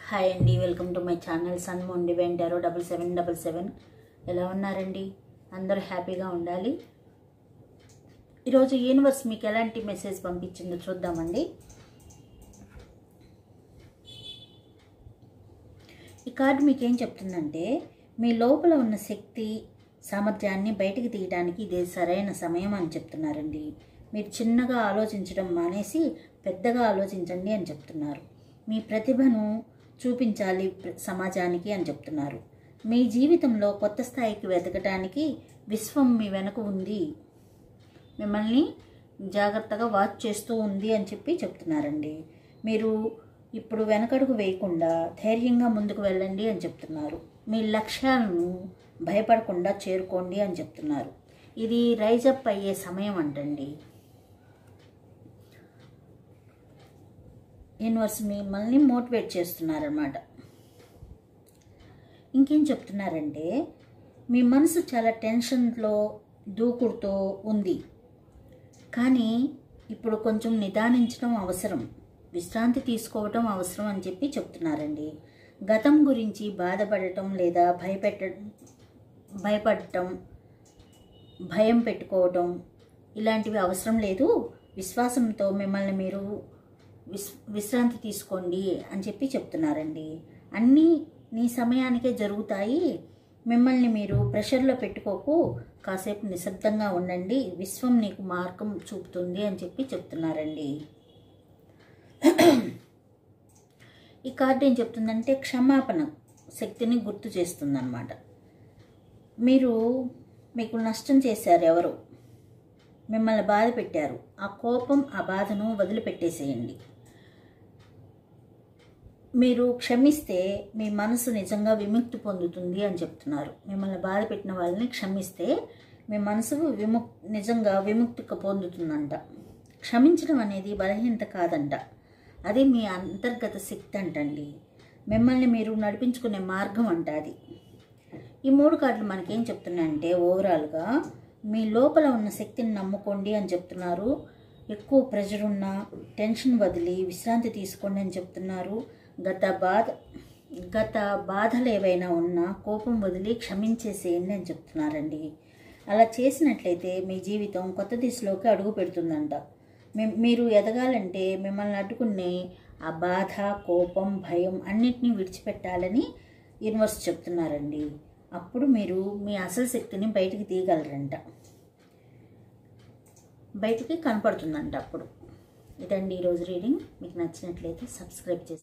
Hi అండి, welcome to my channel Sun Moon Divine Tarot 7777. ఎలా ఉన్నారండి? అందరూ హ్యాపీగా ఉండాలి. ఈరోజు యూనివర్స్ మీకు ఎలాంటి మెసేజ్ పంపించిందో చూద్దామండి. ఈ కార్డు మీకు ఏం చెప్తుందంటే, మీ లోపల ఉన్న శక్తి సామర్థ్యాన్ని బయటికి తీయడానికి ఇదే సరైన సమయం అని చెప్తున్నారండి. మీరు చిన్నగా ఆలోచించడం మానేసి పెద్దగా ఆలోచించండి అని చెప్తున్నారు. మీ ప్రతిభను చూపించాలి సమాజానికి అని చెప్తున్నారు. మీ జీవితంలో కొత్త స్థాయికి వెతకడానికి విశ్వం మీ వెనుక ఉంది, మిమ్మల్ని జాగ్రత్తగా వాచ్ చేస్తూ ఉంది అని చెప్పి చెప్తున్నారండి. మీరు ఇప్పుడు వెనకడుగు వేయకుండా ధైర్యంగా ముందుకు వెళ్ళండి అని చెప్తున్నారు. మీ లక్ష్యాలను భయపడకుండా చేరుకోండి అని చెప్తున్నారు. ఇది రైజప్ అయ్యే సమయం అంటండి. యూనివర్స్ మిమ్మల్ని మోటివేట్ చేస్తున్నారన్నమాట. ఇంకేం చెప్తున్నారంటే, మీ మనసు చాలా టెన్షన్లో దూకుడుతో ఉంది, కానీ ఇప్పుడు కొంచెం నిదానించడం అవసరం, విశ్రాంతి తీసుకోవటం అవసరం అని చెప్పి చెప్తున్నారండి. గతం గురించి బాధపడటం లేదా భయపడటం, భయం పెట్టుకోవటం ఇలాంటివి అవసరం లేదు. విశ్వాసంతో మిమ్మల్ని మీరు విశ్రాంతి తీసుకోండి అని చెప్పి చెప్తున్నారండి. అన్నీ నీ సమయానికే జరుగుతాయి, మిమ్మల్ని మీరు ప్రెషర్లో పెట్టుకోకు, కాసేపు నిశ్శబ్దంగా ఉండండి, విశ్వం నీకు మార్గం చూపుతుంది అని చెప్పి చెప్తున్నారండి. ఈ కార్డు ఏం చెప్తుందంటే, క్షమాపణ శక్తిని గుర్తు చేస్తుందన్నమాట. మీకు నష్టం చేశారు, ఎవరు మిమ్మల్ని బాధ పెట్టారు, ఆ కోపం ఆ బాధను వదిలిపెట్టేసేయండి. మీరు క్షమిస్తే మీ మనసు నిజంగా విముక్తి పొందుతుంది అని చెప్తున్నారు. మిమ్మల్ని బాధ పెట్టిన వాళ్ళని క్షమిస్తే మీ మనసు నిజంగా విముక్తి పొందుతుందంట. క్షమించడం అనేది బలహీనత కాదంట, అది మీ అంతర్గత శక్తి అంటండి. మిమ్మల్ని మీరు నడిపించుకునే మార్గం అంట అది. ఈ 3 కార్డులు మనకేం చెప్తున్నాయంటే, ఓవరాల్గా మీ లోపల ఉన్న శక్తిని నమ్ముకోండి అని చెప్తున్నారు. ఎక్కువ ప్రెషర్ ఉన్నా టెన్షన్ వదిలి విశ్రాంతి తీసుకోండి అని చెప్తున్నారు. గత బాధలు ఏవైనా ఉన్నా కోపం వదిలి క్షమించేసేయండి అని చెప్తున్నారండి. అలా చేసినట్లయితే మీ జీవితం కొత్త దిశలోకి అడుగు పెడుతుందంట. మీరు ఎదగాలంటే మిమ్మల్ని అడ్డుకునే ఆ బాధ, కోపం, భయం అన్నిటినీ విడిచిపెట్టాలని యూనివర్స్ చెప్తున్నారండి. అప్పుడు మీరు మీ అసలు శక్తిని బయటికి తీయగలరంట, బయటికి కనపడుతుందంట అప్పుడు. ఇదండి ఈరోజు రీడింగ్. మీకు నచ్చినట్లయితే సబ్స్క్రైబ్ చేసి